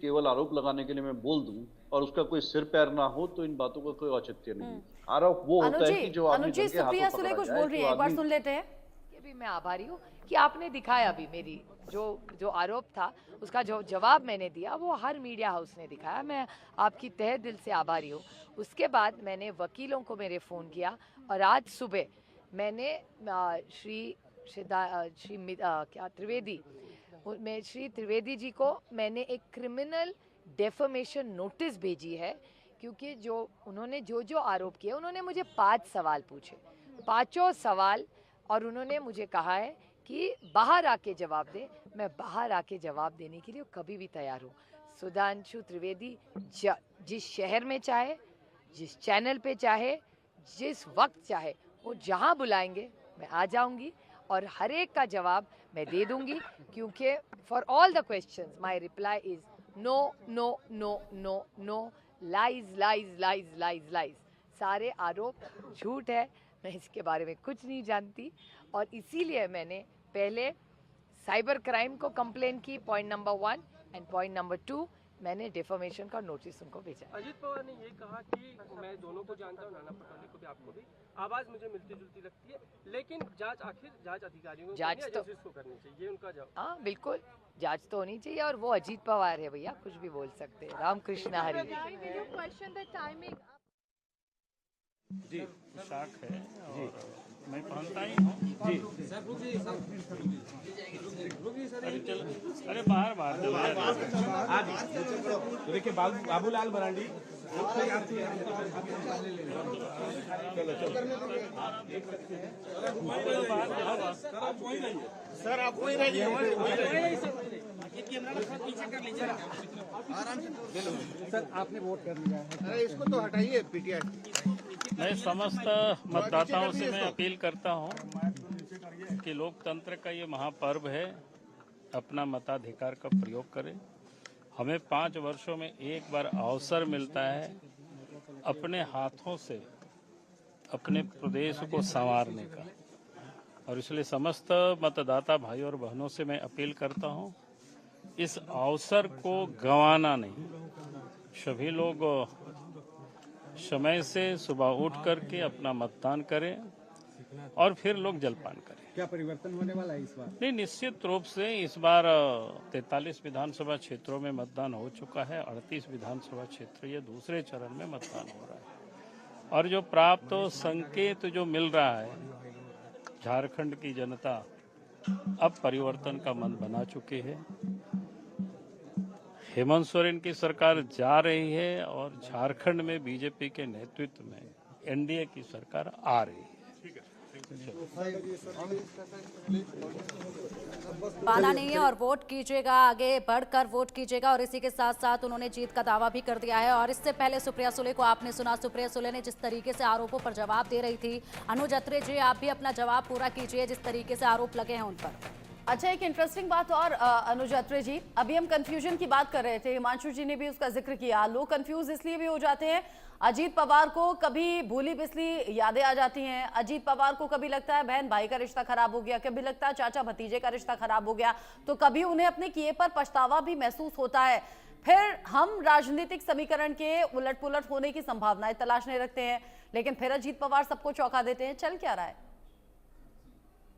केवल आरोप लगाने के लिए मैं बोल दूं और उसका कोई सिर पैर ना हो तो इन बातों का कोई औचित्य नहीं। आरोप वो होता है कि जो आदमी अनुज जी, ढंग के सुप्रिया हाथों सुले पकड़ा कुछ जाए, बोल रही जो है, एक बार आदमी। सुन लेते हैं। ये भी मैं आभारी हूँ कि आपने दिखाया अभी मेरी जो आरोप था उसका जो जवाब मैंने दिया वो हर मीडिया हाउस ने दिखाया। मैं आपकी तहे दिल से आभारी हूँ। उसके बाद मैंने वकीलों को मेरे फ़ोन किया और आज सुबह मैंने क्या त्रिवेदी, मैं श्री त्रिवेदी जी को मैंने एक क्रिमिनल डेफमेशन नोटिस भेजी है, क्योंकि जो उन्होंने जो आरोप किए, उन्होंने मुझे 5 सवाल पूछे, पांचों सवाल, और उन्होंने मुझे कहा है कि बाहर आके जवाब दे। मैं बाहर आके जवाब देने के लिए कभी भी तैयार हूँ। सुधांशु त्रिवेदी जिस शहर में चाहे, जिस चैनल पे चाहे, जिस वक्त चाहे, वो जहाँ बुलाएंगे मैं आ जाऊंगी और हर एक का जवाब मैं दे दूंगी, क्योंकि for all the questions my reply is no no no no no, lies lies lies lies lies. सारे आरोप झूठ है, मैं इसके बारे में कुछ नहीं जानती, और इसीलिए मैंने पहले साइबर क्राइम को कंप्लेन की, point number 1, and point number 2 मैंने डिफॉर्मेशन का नोटिस उनको भेजा। अजीत पवार ने ये कहा कि मैं दोनों को जानता हूँ, नाना पटोले को भी, आपको भी, आवाज मुझे मिलती जुलती लगती है, लेकिन जांच अधिकारियों को करनी चाहिए, ये उनका जवाब। हाँ बिल्कुल, जांच तो होनी चाहिए, और वो अजीत पवार है भैया, कुछ भी बोल सकते हैं। रामकृष्ण हरी जी। पोशाक है जी, मैं पहनता ही हूँ जी। अरे चलो, अरे बाहर तो देखिए बाबूलाल मरांडी, सर आप वही रहिए, सर आपने वोट कर लिया है, अरे इसको तो हटाइए पीटीआई। मैं समस्त मतदाताओं से मैं अपील करता हूं कि लोकतंत्र का ये महापर्व है, अपना मताधिकार का प्रयोग करें। हमें 5 वर्षों में एक बार अवसर मिलता है अपने हाथों से अपने प्रदेश को संवारने का, और इसलिए समस्त मतदाता भाई और बहनों से मैं अपील करता हूं, इस अवसर को गंवाना नहीं। सभी लोग समय से सुबह उठ करके अपना मतदान करें और फिर लोग जलपान करें। क्या परिवर्तन होने वाला है इस बार? नहीं, निश्चित रूप से इस बार 43 विधानसभा क्षेत्रों में मतदान हो चुका है, 38 विधानसभा क्षेत्र ये दूसरे चरण में मतदान हो रहा है, और जो प्राप्त संकेत जो मिल रहा है, झारखंड की जनता अब परिवर्तन का मन बना चुकी है। हेमंत सोरेन की सरकार जा रही है और झारखंड में बीजेपी के नेतृत्व में एनडीए की सरकार आ रही है। पाना नहीं है और वोट कीजिएगा, आगे बढ़कर वोट कीजिएगा। और इसी के साथ साथ उन्होंने जीत का दावा भी कर दिया है। और इससे पहले सुप्रिया सुले को आपने सुना, सुप्रिया सुले ने जिस तरीके से आरोपों पर जवाब दे रही थी। अनुज अत्रे जी, आप भी अपना जवाब पूरा कीजिए जिस तरीके से आरोप लगे हैं उन पर। अच्छा, एक इंटरेस्टिंग बात और अनुज अत्रे जी, अभी हम कंफ्यूजन की बात कर रहे थे, हिमांशु जी ने भी उसका जिक्र किया। लोग कंफ्यूज इसलिए भी हो जाते हैं, अजीत पवार को कभी भूली बिसली यादें आ जाती हैं, अजीत पवार को कभी लगता है बहन भाई का रिश्ता खराब हो गया, कभी लगता है चाचा भतीजे का रिश्ता खराब हो गया, तो कभी उन्हें अपने किए पर पछतावा भी महसूस होता है। फिर हम राजनीतिक समीकरण के उलट पुलट होने की संभावनाएं तलाशने रखते हैं, लेकिन फिर अजीत पवार सबको चौंका देते हैं। चल क्या रहा है?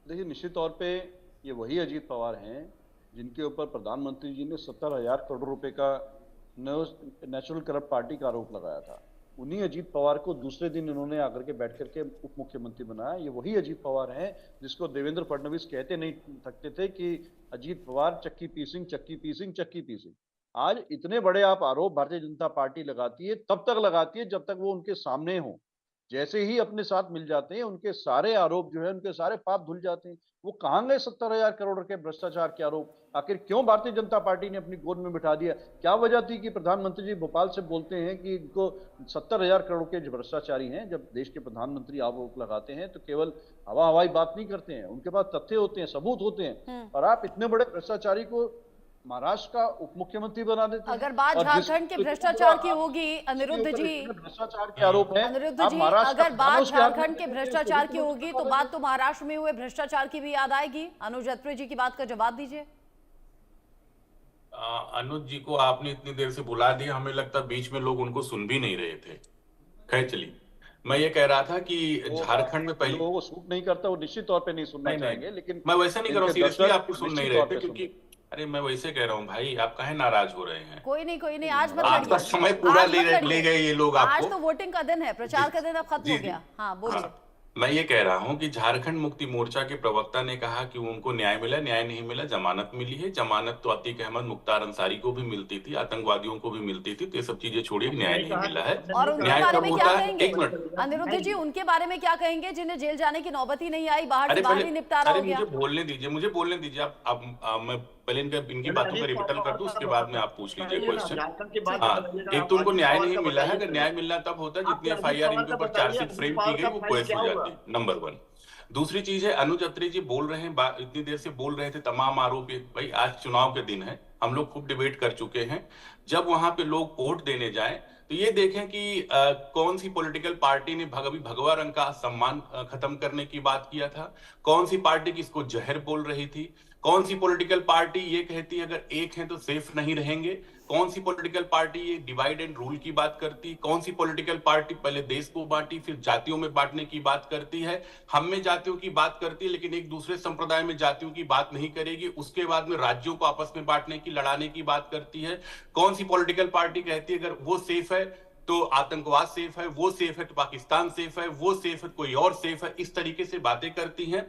देखिए, निश्चित तौर पे ये वही अजीत पवार हैं जिनके ऊपर प्रधानमंत्री जी ने 70,000 करोड़ रुपए का नेचुरल करप्ट पार्टी का आरोप लगाया था। उन्हीं अजीत पवार को दूसरे दिन इन्होंने आकर के बैठ करके उप मुख्यमंत्री बनाया। ये वही अजीत पवार हैं जिसको देवेंद्र फडणवीस कहते नहीं थकते थे कि अजीत पवार चक्की पीसिंग चक्की पीसिंग चक्की पीसिंग। आज इतने बड़े आप आरोप भारतीय जनता पार्टी लगाती है, तब तक लगाती है जब तक वो उनके सामने हो। जैसे ही अपने साथ मिल जाते हैं, उनके सारे आरोप जो है, उनके सारे पाप धुल जाते हैं। वो कहां गए 70,000 करोड़ के भ्रष्टाचार के आरोप? आखिर क्यों भारतीय जनता पार्टी ने अपनी गोद में बिठा दिया? क्या वजह थी कि प्रधानमंत्री जी भोपाल से बोलते हैं कि इनको 70,000 करोड़ के जो भ्रष्टाचारी हैं, जब देश के प्रधानमंत्री आरोप लगाते हैं तो केवल हवाई बात नहीं करते हैं, उनके पास तथ्य होते हैं, सबूत होते हैं। और आप इतने बड़े भ्रष्टाचारी को महाराष्ट्र का उप मुख्यमंत्री बना देते हैं। अगर बात झारखंड के भ्रष्टाचार की होगी, अनिरुद्ध जी, भ्रष्टाचार के आरोप हैं, अनिरुद्ध जी, अगर बात झारखंड के भ्रष्टाचार की होगी तो बात तो महाराष्ट्र में हुए भ्रष्टाचार की भी याद आएगी। अनुज अत्रे जी की बात का जवाब दीजिए। अनुज जी को आपने इतनी देर से बुला दिया, हमें लगता बीच में लोग उनको सुन भी नहीं रहे थे। खैर चलिए, मैं ये कह रहा था कि झारखंड में पहले लोगों को सूट नहीं करता, वो निश्चित तौर पे नहीं सुनना चाहेंगे, लेकिन मैं वैसे नहीं कर रहा हूँ, सीरियसली आपको सुन नहीं रहे थे, क्योंकि क्योंकि अरे मैं वैसे कह रहा हूँ भाई, आप काहे नाराज हो रहे हैं? कोई नहीं, आज मत आपका लड़िए। समय पूरा आज मत लड़िए। ले गए ये लोग आज आपको। तो वोटिंग का दिन है, प्रचार का दिन अब खत्म हो गया। हाँ बोलिए। हाँ, मैं ये कह रहा हूं कि झारखंड मुक्ति मोर्चा के प्रवक्ता ने कहा कि उनको न्याय मिला, न्याय नहीं मिला, जमानत मिली है। जमानत तो अतीक अहमद, मुख्तार अंसारी को भी मिलती थी, आतंकवादियों को भी मिलती थी, तो ये सब चीजें छोड़िए, न्याय नहीं मिला है। और उनके न्याय बारे कब में क्या होता है? कहेंगे? एक मिनट, अनिरुद्ध जी, उनके बारे में क्या कहेंगे जिन्हें जेल जाने की नौबत ही नहीं आई, बाहर से अरे बाहर ही पहले, निपटारा अरे हो गया? मुझे बोलने दीजिए आप मैं पहले इनकी बातों का रिबटल कर दूं, उसके बाद में आप पूछ लीजिए क्वेश्चन। हाँ, एक तो उनको न्याय नहीं मिला है। अगर न्याय मिलना तब होता है जितनी FIR इनके ऊपर चार्जशीट फ्रेम की गई वो केस हो जाती, नंबर 1। दूसरी चीज है, अनुज अत्री जी बोल रहे हैं, इतनी देर से बोल रहे थे तमाम आरोप। भाई आज चुनाव के दिन है, हम लोग खूब डिबेट कर चुके हैं। जब वहां पे लोग वोट देने जाएं तो ये देखें कि कौन सी पॉलिटिकल पार्टी ने भगवा रंग का सम्मान खत्म करने की बात किया था, कौन सी पार्टी किसको जहर बोल रही थी, कौन सी पॉलिटिकल पार्टी ये कहती है अगर एक है तो सेफ नहीं रहेंगे, कौन सी पॉलिटिकल पार्टी ये डिवाइड एंड रूल की बात करती, कौन सी पॉलिटिकल पार्टी पहले देश को बांटी फिर जातियों में बांटने की बात करती है। हम में जातियों की बात करती है लेकिन एक दूसरे संप्रदाय में जातियों की बात नहीं करेगी। उसके बाद में राज्यों को आपस में बांटने की, लड़ाने की बात करती है। कौन सी पॉलिटिकल पार्टी कहती है अगर वो सेफ है तो आतंकवाद सेफ है, वो सेफ है तो पाकिस्तान सेफ है, वो सेफ है तो कोई और सेफ है। इस तरीके से बातें करती हैं।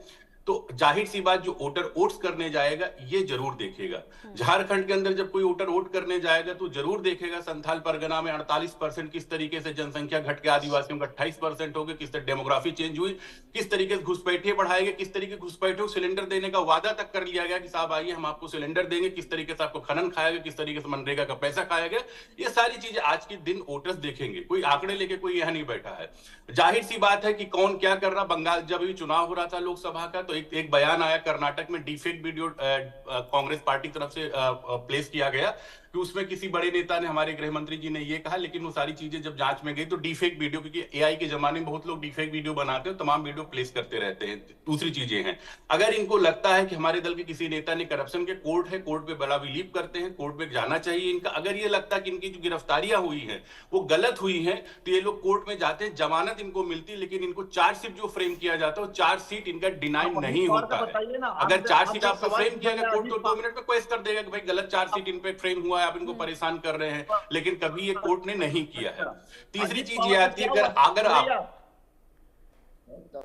तो जाहिर सी बात, जो वोटर वोट्स करने जाएगा ये जरूर देखेगा। झारखंड के अंदर जब कोई वोटर वोट करने जाएगा तो जरूर देखेगा संथाल परगना में 48% किस तरीके से जनसंख्या घट के आदिवासियों का 28% हो गया, किस तरह डेमोग्राफी चेंज हुई, किस तरीके से घुसपैठिए बढ़ाए गए, किस तरीके घुसपैठियों को सिलेंडर देने का वादा तक कर लिया गया कि साहब आइए हम आपको सिलेंडर देंगे, किस तरीके से आपको खनन खाया गया, किस तरीके से मनरेगा का पैसा खाया गया। ये सारी चीजें आज के दिन वोटर्स देखेंगे। कोई आंकड़े लेके कोई यहां नहीं बैठा है। जाहिर सी बात है कि कौन क्या कर रहा। बंगाल जब भी चुनाव हो रहा था लोकसभा का, तो एक बयान आया कर्नाटक में, डीफेक वीडियो कांग्रेस पार्टी की तरफ से प्लेस किया गया कि उसमें किसी बड़े नेता ने, हमारे गृह मंत्री जी ने ये कहा, लेकिन वो सारी चीजें जब जांच में गई तो डीफेक वीडियो, क्योंकि AI के जमाने में बहुत लोग डीफेक वीडियो बनाते हैं, तमाम वीडियो प्लेस करते रहते हैं। दूसरी चीजें हैं, अगर इनको लगता है कि हमारे दल के किसी नेता ने करप्शन के, कोर्ट है, कोर्ट पे बड़ा बिलीव करते हैं, कोर्ट पे जाना चाहिए इनका। अगर ये लगता है कि इनकी जो गिरफ्तारियां हुई हैं वो गलत हुई हैं तो ये लोग कोर्ट में जाते हैं, जमानत इनको मिलती, लेकिन इनको चार्जशीट जो फ्रेम किया जाता है वो चार्जशीट इनका डिनाई नहीं होता है। अगर चार्जशीट आपका फ्रेम किया गया, कोर्ट तो 2 मिनट में क्वेश्चन कर देगा कि भाई गलत चार्जशीट इन पे फ्रेम हुआ है, आप इनको परेशान कर रहे हैं, लेकिन कभी ये कोर्ट ने नहीं किया है। तीसरी चीज ये आती है, अगर आप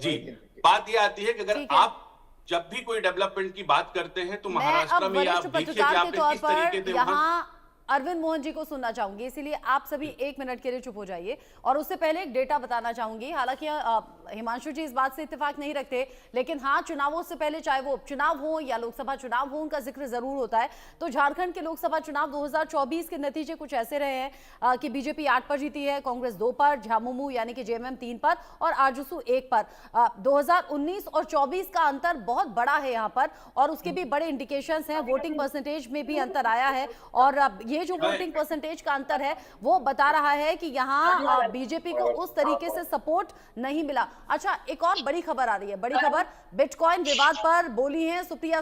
जी, बात ये आती है कि अगर आप जब भी कोई डेवलपमेंट की बात करते हैं तो महाराष्ट्र में आप देखिए कि आपने किस तरीके से यहाँ अरविंद मोहन जी को सुनना चाहूंगी, इसीलिए आप सभी 1 मिनट के लिए चुप हो जाइए। और उससे पहले एक डेटा बताना चाहूंगी। हालांकि हिमांशु जी इस बात से इत्तेफाक नहीं रखते, लेकिन हाँ, चुनावों से पहले चाहे वो उपचुनाव हो या लोकसभा चुनाव हो, उनका जिक्र जरूर होता है। तो झारखंड के लोकसभा चुनाव 2024 के नतीजे कुछ ऐसे रहे हैं कि बीजेपी 8 पर जीती है, कांग्रेस 2 पर, झामुमो यानी कि JMM 3 पर और आरजेसू 1 पर। 2019 और 24 का अंतर बहुत बड़ा है यहाँ पर, और उसके भी बड़े इंडिकेशंस हैं। वोटिंग परसेंटेज में भी अंतर आया है, और ये जो वोटिंग परसेंटेज का अंतर है वो बता रहा है कि यहाँ बीजेपी को उस तरीके से सपोर्ट नहीं मिला। अच्छा, एक और बड़ी खबर आ रही है, बड़ी खबर, बिटकॉइन विवाद पर बोली हैं सुप्रिया